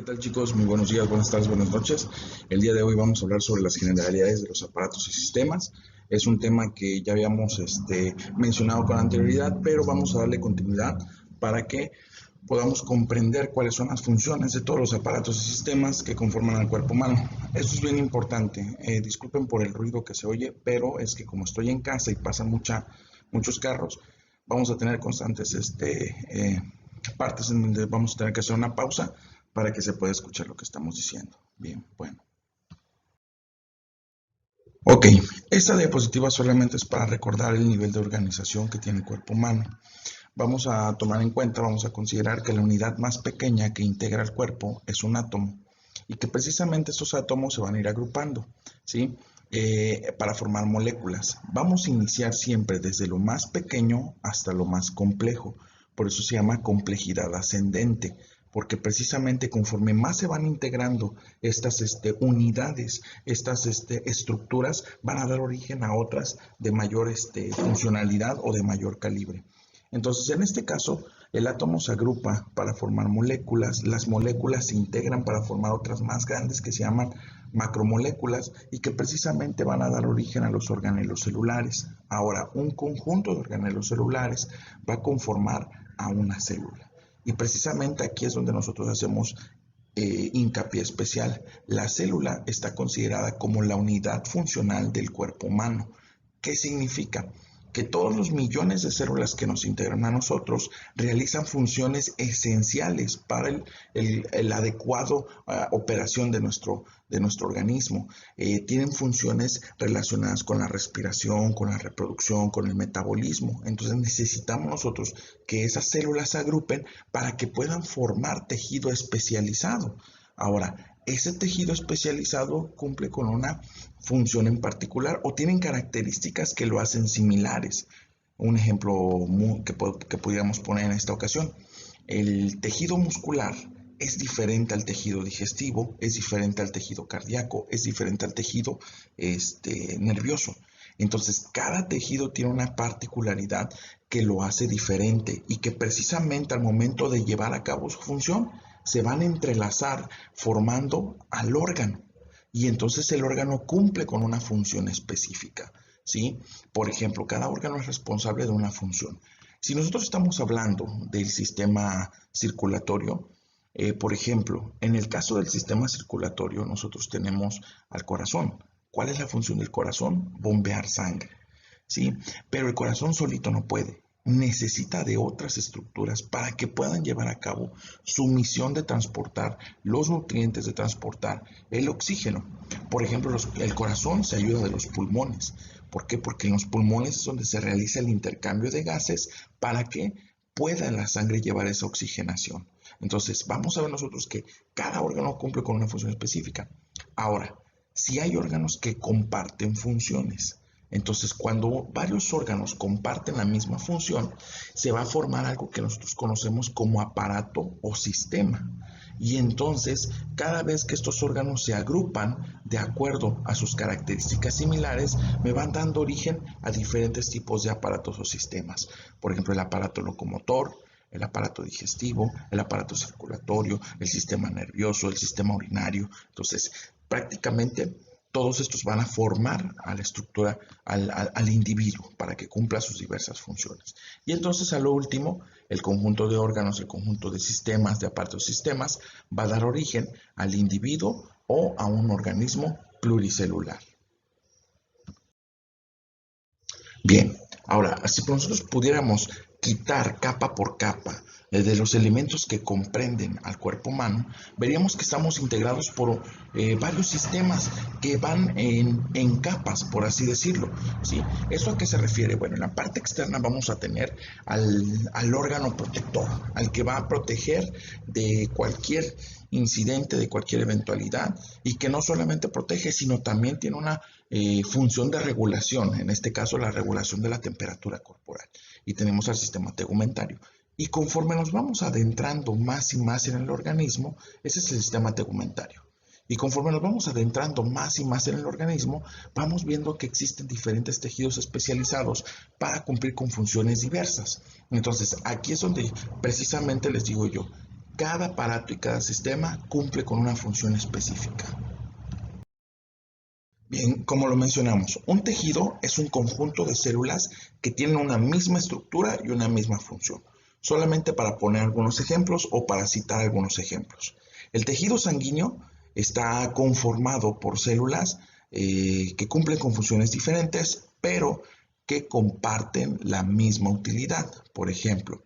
tal, chicos? Muy buenos días, buenas tardes, buenas noches. El día de hoy vamos a hablar sobre las generalidades de los aparatos y sistemas. Es un tema que ya habíamos mencionado con anterioridad, pero vamos a darle continuidad para que podamos comprender cuáles son las funciones de todos los aparatos y sistemas que conforman al cuerpo humano. Esto es bien importante. Disculpen por el ruido que se oye, pero es que como estoy en casa y pasan muchos carros, vamos a tener constantes partes en donde vamos a tener que hacer una pausa para que se pueda escuchar lo que estamos diciendo. Bien, bueno. Ok, esta diapositiva solamente es para recordar el nivel de organización que tiene el cuerpo humano. Vamos a tomar en cuenta, vamos a considerar que la unidad más pequeña que integra el cuerpo es un átomo y que precisamente estos átomos se van a ir agrupando, ¿sí? Para formar moléculas. Vamos a iniciar siempre desde lo más pequeño hasta lo más complejo. Por eso se llama complejidad ascendente, porque precisamente conforme más se van integrando estas unidades, estas estructuras, van a dar origen a otras de mayor funcionalidad o de mayor calibre. Entonces, en este caso, el átomo se agrupa para formar moléculas, las moléculas se integran para formar otras más grandes que se llaman macromoléculas y que precisamente van a dar origen a los organelos celulares. Ahora, un conjunto de organelos celulares va a conformar a una célula. Y precisamente aquí es donde nosotros hacemos hincapié especial. La célula está considerada como la unidad funcional del cuerpo humano. ¿Qué significa? Que todos los millones de células que nos integran a nosotros realizan funciones esenciales para el adecuado operación de nuestro organismo. Tienen funciones relacionadas con la respiración, con la reproducción, con el metabolismo. Entonces necesitamos nosotros que esas células se agrupen para que puedan formar tejido especializado. Ahora, ese tejido especializado cumple con una función en particular o tienen características que lo hacen similares. Un ejemplo que pudiéramos poner en esta ocasión, el tejido muscular es diferente al tejido digestivo, es diferente al tejido cardíaco, es diferente al tejido nervioso. Entonces, cada tejido tiene una particularidad que lo hace diferente y que precisamente al momento de llevar a cabo su función, se van a entrelazar formando al órgano y entonces el órgano cumple con una función específica, ¿sí? Por ejemplo, cada órgano es responsable de una función. Si nosotros estamos hablando del sistema circulatorio, por ejemplo, en el caso del sistema circulatorio nosotros tenemos al corazón. ¿Cuál es la función del corazón? Bombear sangre, ¿sí? Pero el corazón solito no puede. Necesita de otras estructuras para que puedan llevar a cabo su misión de transportar los nutrientes, de transportar el oxígeno. Por ejemplo, el corazón se ayuda de los pulmones. ¿Por qué? Porque en los pulmones es donde se realiza el intercambio de gases para que pueda la sangre llevar esa oxigenación. Entonces, vamos a ver nosotros que cada órgano cumple con una función específica. Ahora, si hay órganos que comparten funciones, entonces, cuando varios órganos comparten la misma función, se va a formar algo que nosotros conocemos como aparato o sistema. Y entonces, cada vez que estos órganos se agrupan de acuerdo a sus características similares, me van dando origen a diferentes tipos de aparatos o sistemas. Por ejemplo, el aparato locomotor, el aparato digestivo, el aparato circulatorio, el sistema nervioso, el sistema urinario. Entonces, prácticamente todos estos van a formar a la estructura, al individuo, para que cumpla sus diversas funciones. Y entonces, a lo último, el conjunto de órganos, el conjunto de sistemas, de aparatos sistemas, va a dar origen al individuo o a un organismo pluricelular. Bien, ahora, si nosotros pudiéramos quitar capa por capa de los elementos que comprenden al cuerpo humano, veríamos que estamos integrados por varios sistemas que van en capas, por así decirlo, ¿sí? ¿Eso a qué se refiere? Bueno, en la parte externa vamos a tener al órgano protector, al que va a proteger de cualquier incidente, de cualquier eventualidad, y que no solamente protege, sino también tiene una función de regulación, en este caso la regulación de la temperatura corporal. Y tenemos al sistema tegumentario. Y conforme nos vamos adentrando más y más en el organismo, ese es el sistema tegumentario. Y conforme nos vamos adentrando más y más en el organismo, vamos viendo que existen diferentes tejidos especializados para cumplir con funciones diversas. Entonces, aquí es donde precisamente les digo yo, Cada aparato y cada sistema cumple con una función específica. Bien, como lo mencionamos, un tejido es un conjunto de células que tienen una misma estructura y una misma función. Solamente para poner algunos ejemplos o para citar algunos ejemplos. El tejido sanguíneo está conformado por células que cumplen con funciones diferentes, pero que comparten la misma utilidad. Por ejemplo,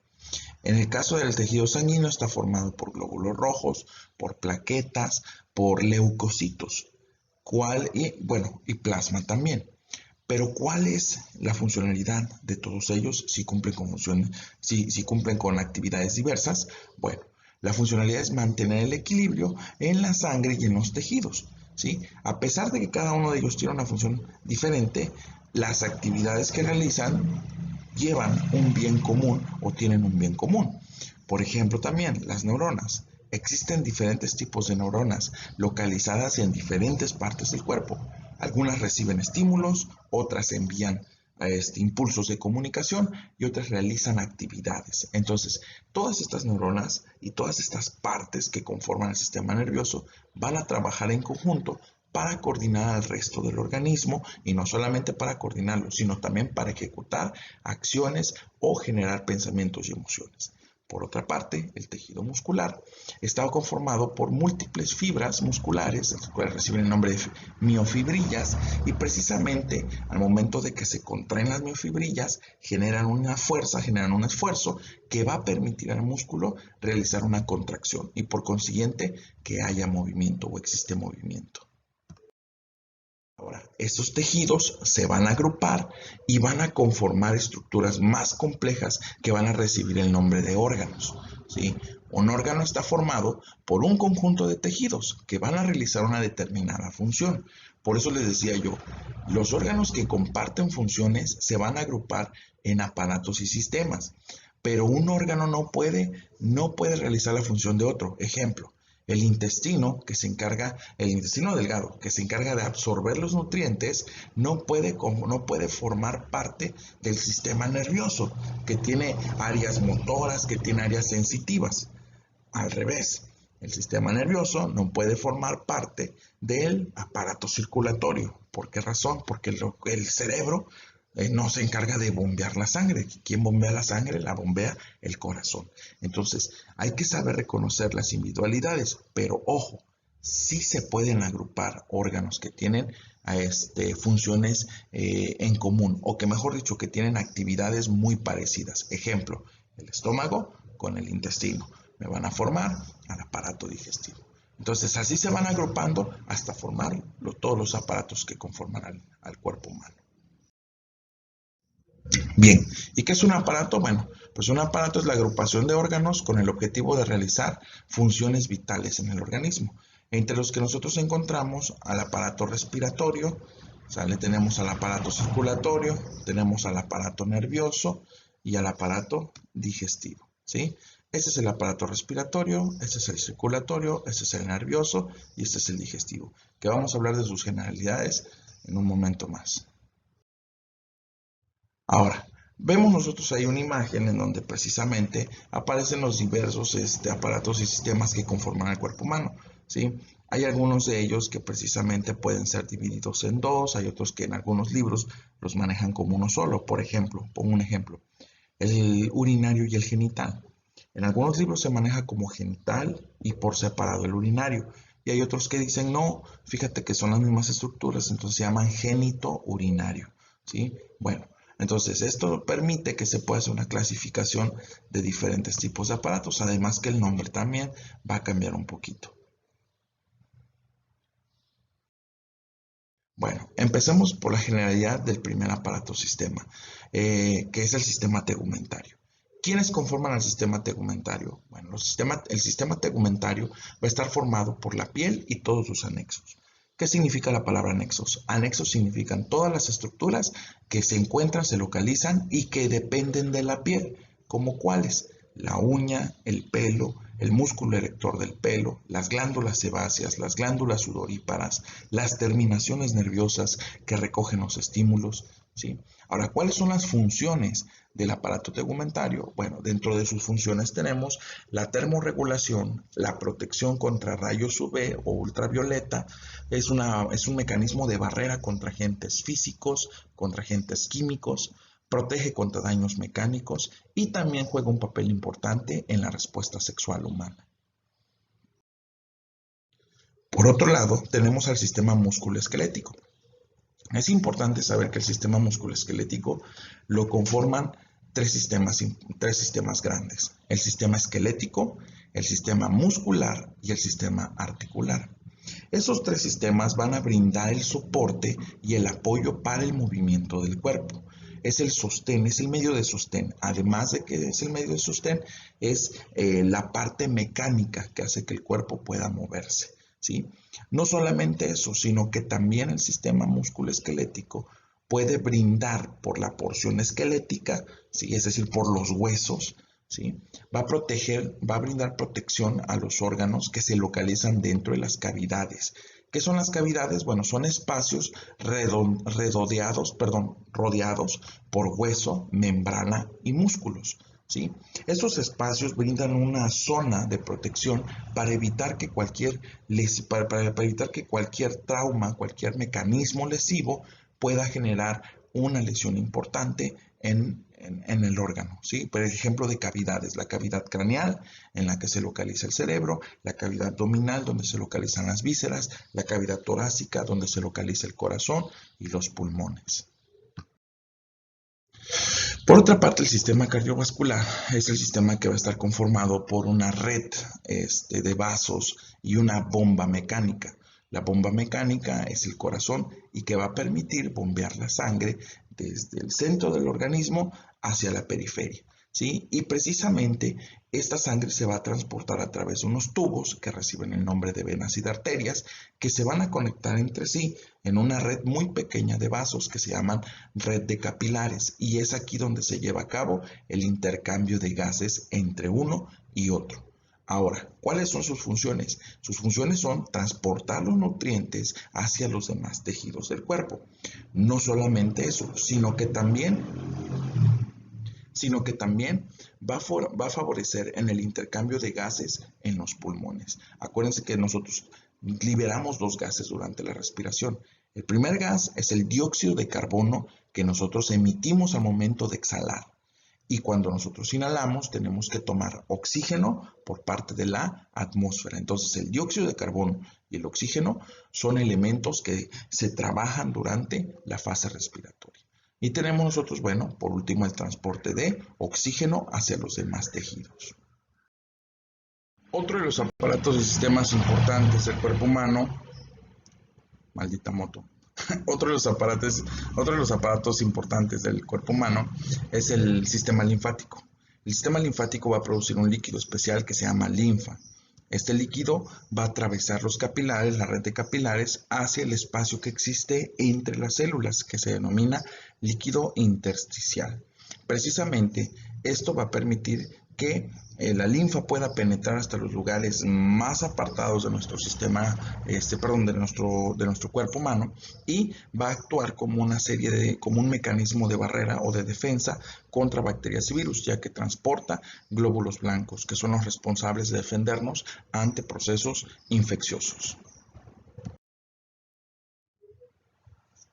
en el caso del tejido sanguíneo está formado por glóbulos rojos, por plaquetas, por leucocitos. Y plasma también. Pero ¿cuál es la funcionalidad de todos ellos si cumplen con funciones, si cumplen con actividades diversas? Bueno, la funcionalidad es mantener el equilibrio en la sangre y en los tejidos, ¿sí? A pesar de que cada uno de ellos tiene una función diferente, las actividades que realizan llevan un bien común o tienen un bien común. Por ejemplo, también las neuronas. Existen diferentes tipos de neuronas localizadas en diferentes partes del cuerpo. Algunas reciben estímulos, otras envían impulsos de comunicación y otras realizan actividades. Entonces, todas estas neuronas y todas estas partes que conforman el sistema nervioso van a trabajar en conjunto para coordinar al resto del organismo y no solamente para coordinarlo, sino también para ejecutar acciones o generar pensamientos y emociones. Por otra parte, el tejido muscular está conformado por múltiples fibras musculares, las cuales reciben el nombre de miofibrillas, y precisamente al momento de que se contraen las miofibrillas, generan una fuerza, generan un esfuerzo que va a permitir al músculo realizar una contracción y por consiguiente que haya movimiento o existe movimiento. Ahora, estos tejidos se van a agrupar y van a conformar estructuras más complejas que van a recibir el nombre de órganos, ¿sí? Un órgano está formado por un conjunto de tejidos que van a realizar una determinada función. Por eso les decía yo, los órganos que comparten funciones se van a agrupar en aparatos y sistemas, pero un órgano no puede realizar la función de otro. Ejemplo, el intestino delgado, que se encarga de absorber los nutrientes, no puede formar parte del sistema nervioso, que tiene áreas motoras, que tiene áreas sensitivas. Al revés, el sistema nervioso no puede formar parte del aparato circulatorio. ¿Por qué razón? Porque el cerebro no se encarga de bombear la sangre. ¿Quién bombea la sangre? La bombea el corazón. Entonces, hay que saber reconocer las individualidades, pero ojo, sí se pueden agrupar órganos que tienen funciones en común, o que mejor dicho, que tienen actividades muy parecidas. Ejemplo, el estómago con el intestino me van a formar al aparato digestivo. Entonces, así se van agrupando hasta formar todos los aparatos que conforman al cuerpo humano. Bien, ¿y qué es un aparato? Bueno, pues un aparato es la agrupación de órganos con el objetivo de realizar funciones vitales en el organismo, entre los que nosotros encontramos al aparato respiratorio, tenemos al aparato circulatorio, tenemos al aparato nervioso y al aparato digestivo, ¿sí? Este es el aparato respiratorio, este es el circulatorio, este es el nervioso y este es el digestivo, que vamos a hablar de sus generalidades en un momento más. Ahora, vemos nosotros ahí una imagen en donde precisamente aparecen los diversos aparatos y sistemas que conforman el cuerpo humano, ¿sí? Hay algunos de ellos que precisamente pueden ser divididos en dos, hay otros que en algunos libros los manejan como uno solo. Por ejemplo, pongo un ejemplo, el urinario y el genital. En algunos libros se maneja como genital y por separado el urinario. Y hay otros que dicen, no, fíjate que son las mismas estructuras, entonces se llaman génito urinario, ¿sí? Bueno, entonces esto permite que se pueda hacer una clasificación de diferentes tipos de aparatos, además que el nombre también va a cambiar un poquito. Bueno, empecemos por la generalidad del primer aparato sistema, que es el sistema tegumentario. ¿Quiénes conforman el sistema tegumentario? Bueno, el sistema tegumentario va a estar formado por la piel y todos sus anexos. ¿Qué significa la palabra anexos? Anexos significan todas las estructuras que se encuentran, se localizan y que dependen de la piel, como cuáles: la uña, el pelo, el músculo erector del pelo, las glándulas sebáceas, las glándulas sudoríparas, las terminaciones nerviosas que recogen los estímulos, ¿sí? Ahora, ¿cuáles son las funciones del aparato tegumentario? Bueno, dentro de sus funciones tenemos la termorregulación, la protección contra rayos UV o ultravioleta, es un mecanismo de barrera contra agentes físicos, contra agentes químicos, protege contra daños mecánicos y también juega un papel importante en la respuesta sexual humana. Por otro lado, tenemos al sistema musculoesquelético. Es importante saber que el sistema musculoesquelético lo conforman tres sistemas grandes: el sistema esquelético, el sistema muscular y el sistema articular. Esos tres sistemas van a brindar el soporte y el apoyo para el movimiento del cuerpo. Es el sostén, es el medio de sostén. Además de que es el medio de sostén, es la parte mecánica que hace que el cuerpo pueda moverse, ¿sí? No solamente eso, sino que también el sistema musculoesquelético puede brindar por la porción esquelética, ¿sí? Es decir, por los huesos, ¿sí? Va a brindar protección a los órganos que se localizan dentro de las cavidades. ¿Qué son las cavidades? Bueno, son espacios rodeados por hueso, membrana y músculos, ¿sí? Estos espacios brindan una zona de protección para evitar que para evitar que cualquier trauma, cualquier mecanismo lesivo pueda generar una lesión importante en el órgano, ¿sí? Por ejemplo, de cavidades: la cavidad craneal, en la que se localiza el cerebro; la cavidad abdominal, donde se localizan las vísceras; la cavidad torácica, donde se localiza el corazón y los pulmones. Por otra parte, el sistema cardiovascular es el sistema que va a estar conformado por una red de vasos y una bomba mecánica. La bomba mecánica es el corazón y que va a permitir bombear la sangre desde el centro del organismo hacia la periferia, ¿sí? Y precisamente esta sangre se va a transportar a través de unos tubos que reciben el nombre de venas y de arterias, que se van a conectar entre sí en una red muy pequeña de vasos que se llaman red de capilares, y es aquí donde se lleva a cabo el intercambio de gases entre uno y otro. Ahora, ¿cuáles son sus funciones? Sus funciones son transportar los nutrientes hacia los demás tejidos del cuerpo. No solamente eso, sino que también va a favorecer en el intercambio de gases en los pulmones. Acuérdense que nosotros liberamos dos gases durante la respiración. El primer gas es el dióxido de carbono, que nosotros emitimos al momento de exhalar. Y cuando nosotros inhalamos, tenemos que tomar oxígeno por parte de la atmósfera. Entonces, el dióxido de carbono y el oxígeno son elementos que se trabajan durante la fase respiratoria. Y tenemos nosotros, bueno, por último, el transporte de oxígeno hacia los demás tejidos. Otro de los aparatos y sistemas importantes del cuerpo humano, maldita moto. Otro de los aparatos importantes del cuerpo humano es el sistema linfático. El sistema linfático va a producir un líquido especial que se llama linfa. Este líquido va a atravesar los capilares, la red de capilares, hacia el espacio que existe entre las células, que se denomina líquido intersticial. Precisamente esto va a permitir que la linfa pueda penetrar hasta los lugares más apartados de nuestro sistema, de nuestro cuerpo humano, y va a actuar como como un mecanismo de barrera o de defensa contra bacterias y virus, ya que transporta glóbulos blancos, que son los responsables de defendernos ante procesos infecciosos.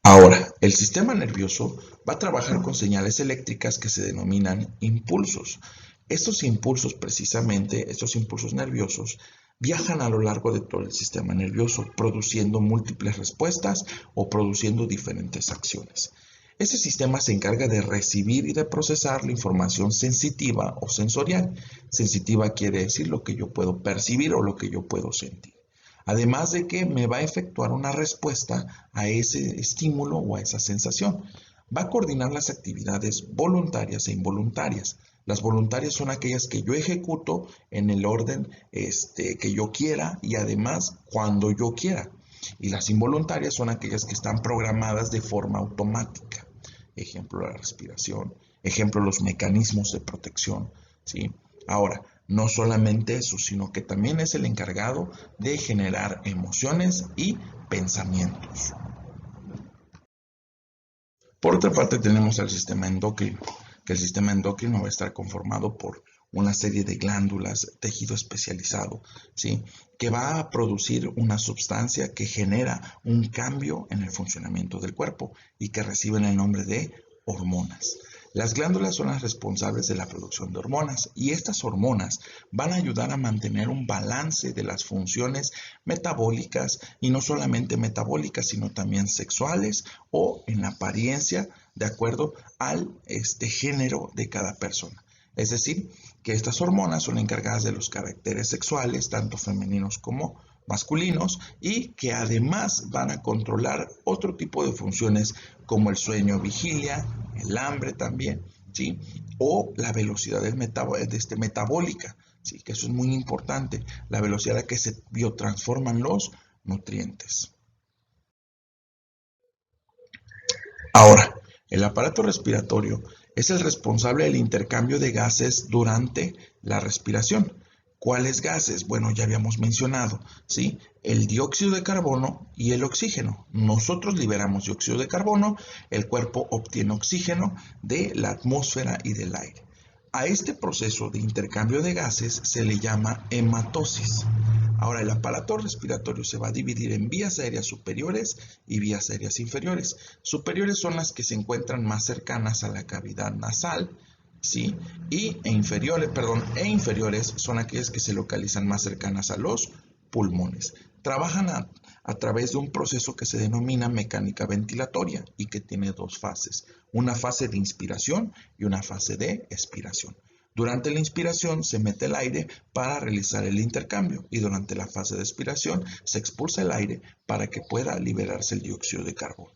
Ahora, el sistema nervioso va a trabajar con señales eléctricas que se denominan impulsos. Estos impulsos nerviosos, viajan a lo largo de todo el sistema nervioso, produciendo múltiples respuestas o produciendo diferentes acciones. Este sistema se encarga de recibir y de procesar la información sensitiva o sensorial. Sensitiva quiere decir lo que yo puedo percibir o lo que yo puedo sentir. Además de que me va a efectuar una respuesta a ese estímulo o a esa sensación. Va a coordinar las actividades voluntarias e involuntarias. Las voluntarias son aquellas que yo ejecuto en el orden que yo quiera y además cuando yo quiera. Y las involuntarias son aquellas que están programadas de forma automática. Ejemplo, la respiración. Ejemplo, los mecanismos de protección, ¿sí? Ahora, no solamente eso, sino que también es el encargado de generar emociones y pensamientos. Por otra parte, tenemos al sistema endocrino. que el sistema endocrino va a estar conformado por una serie de glándulas, tejido especializado, ¿sí? Que va a producir una sustancia que genera un cambio en el funcionamiento del cuerpo y que reciben el nombre de hormonas. Las glándulas son las responsables de la producción de hormonas y estas hormonas van a ayudar a mantener un balance de las funciones metabólicas y no solamente metabólicas, sino también sexuales o en la apariencia de acuerdo al género de cada persona. Es decir, que estas hormonas son encargadas de los caracteres sexuales, tanto femeninos como masculinos, y que además van a controlar otro tipo de funciones como el sueño vigilia, el hambre también, ¿sí? O la velocidad metabólica, ¿sí? Que eso es muy importante, la velocidad a la que se biotransforman los nutrientes. Ahora, el aparato respiratorio es el responsable del intercambio de gases durante la respiración. ¿Cuáles gases? Bueno, ya habíamos mencionado, ¿sí? El dióxido de carbono y el oxígeno. Nosotros liberamos dióxido de carbono, el cuerpo obtiene oxígeno de la atmósfera y del aire. A este proceso de intercambio de gases se le llama hematosis. Ahora, el aparato respiratorio se va a dividir en vías aéreas superiores y vías aéreas inferiores. Superiores son las que se encuentran más cercanas a la cavidad nasal, ¿sí? E inferiores son aquellas que se localizan más cercanas a los pulmones. Trabajan a través de un proceso que se denomina mecánica ventilatoria y que tiene dos fases, una fase de inspiración y una fase de expiración. Durante la inspiración se mete el aire para realizar el intercambio y durante la fase de expiración se expulsa el aire para que pueda liberarse el dióxido de carbono.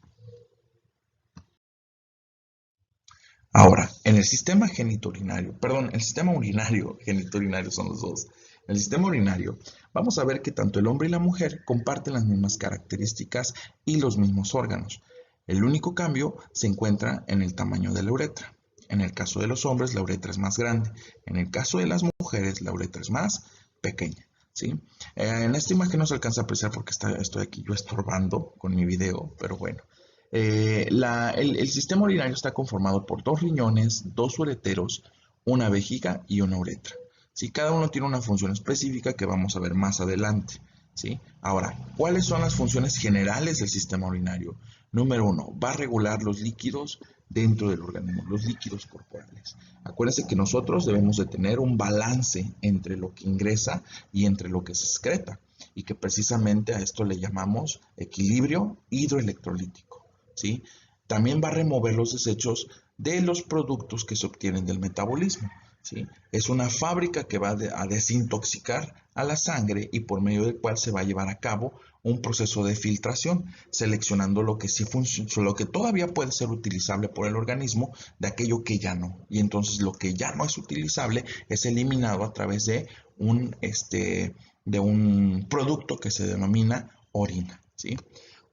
Ahora, en el sistema el sistema urinario, genitourinario son los dos. En el sistema urinario, vamos a ver que tanto el hombre y la mujer comparten las mismas características y los mismos órganos. El único cambio se encuentra en el tamaño de la uretra. En el caso de los hombres, la uretra es más grande. En el caso de las mujeres, la uretra es más pequeña, ¿sí? En esta imagen no se alcanza a apreciar porque estoy aquí yo estorbando con mi video, pero bueno. El sistema urinario está conformado por dos riñones, dos ureteros, una vejiga y una uretra. ¿Sí? Cada uno tiene una función específica que vamos a ver más adelante. ¿Sí? Ahora, ¿cuáles son las funciones generales del sistema urinario? Número uno, va a regular los líquidos dentro del organismo, los líquidos corporales. Acuérdense que nosotros debemos de tener un balance entre lo que ingresa y entre lo que se excreta y que precisamente a esto le llamamos equilibrio hidroelectrolítico, ¿sí? También va a remover los desechos de los productos que se obtienen del metabolismo, ¿sí? Es una fábrica que va a desintoxicar a la sangre y por medio del cual se va a llevar a cabo un proceso de filtración, seleccionando lo que sí lo que todavía puede ser utilizable por el organismo de aquello que ya no. Y entonces lo que ya no es utilizable es eliminado a través de un producto que se denomina orina, ¿sí?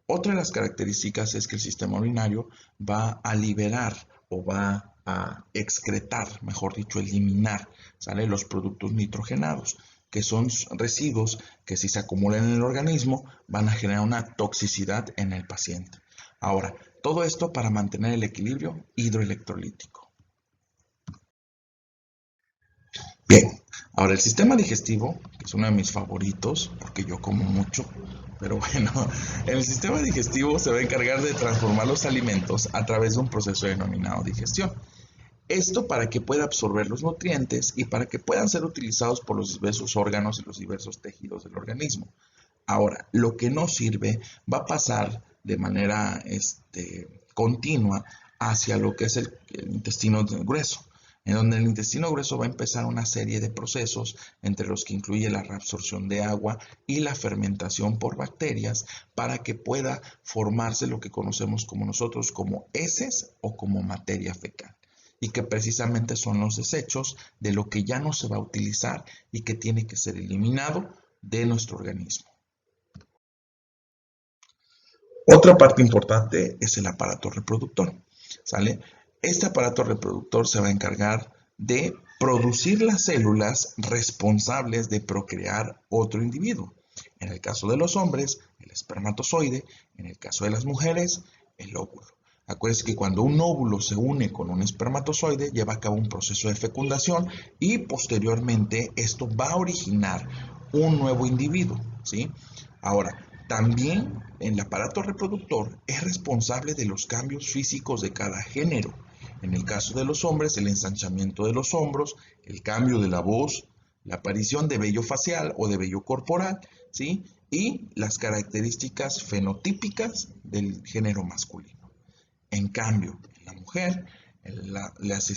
Otra de las características es que el sistema urinario va a liberar o va a excretar, mejor dicho, eliminar, ¿sale? Los productos nitrogenados, que son residuos que si se acumulan en el organismo van a generar una toxicidad en el paciente. Ahora, todo esto para mantener el equilibrio hidroelectrolítico. Bien, ahora el sistema digestivo, que es uno de mis favoritos, porque yo como mucho, pero bueno, el sistema digestivo se va a encargar de transformar los alimentos a través de un proceso denominado digestión. Esto para que pueda absorber los nutrientes y para que puedan ser utilizados por los diversos órganos y los diversos tejidos del organismo. Ahora, lo que no sirve va a pasar de manera continua hacia lo que es el intestino grueso, en donde el intestino grueso va a empezar una serie de procesos, entre los que incluye la reabsorción de agua y la fermentación por bacterias, para que pueda formarse lo que conocemos como nosotros como heces o como materia fecal, y que precisamente son los desechos de lo que ya no se va a utilizar y que tiene que ser eliminado de nuestro organismo. Otra parte importante es el aparato reproductor, ¿sale? Este aparato reproductor se va a encargar de producir las células responsables de procrear otro individuo. En el caso de los hombres, el espermatozoide; en el caso de las mujeres, el óvulo. Acuérdense que cuando un óvulo se une con un espermatozoide, lleva a cabo un proceso de fecundación y posteriormente esto va a originar un nuevo individuo, ¿sí? Ahora, también el aparato reproductor es responsable de los cambios físicos de cada género. En el caso de los hombres, el ensanchamiento de los hombros, el cambio de la voz, la aparición de vello facial o de vello corporal, ¿sí? Y las características fenotípicas del género masculino. En cambio, en la mujer, las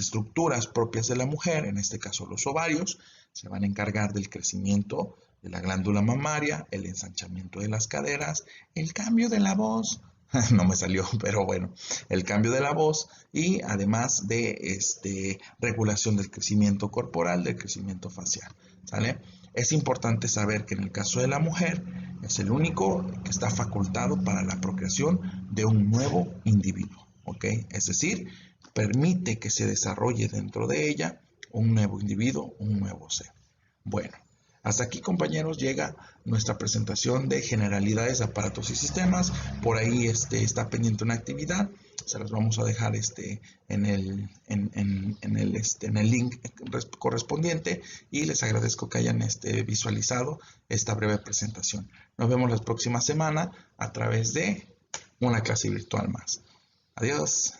estructuras propias de la mujer, en este caso los ovarios, se van a encargar del crecimiento de la glándula mamaria, el ensanchamiento de las caderas, el cambio de la voz, no me salió, pero bueno, el cambio de la voz y además de regulación del crecimiento corporal, del crecimiento facial, ¿sale? Es importante saber que en el caso de la mujer es el único que está facultado para la procreación de un nuevo individuo, ¿ok? Es decir, permite que se desarrolle dentro de ella un nuevo individuo, un nuevo ser. Bueno, hasta aquí, compañeros, llega nuestra presentación de generalidades, aparatos y sistemas. Por ahí está pendiente una actividad. Se las vamos a dejar en el link correspondiente y les agradezco que hayan visualizado esta breve presentación. Nos vemos la próxima semana a través de una clase virtual más. Adiós.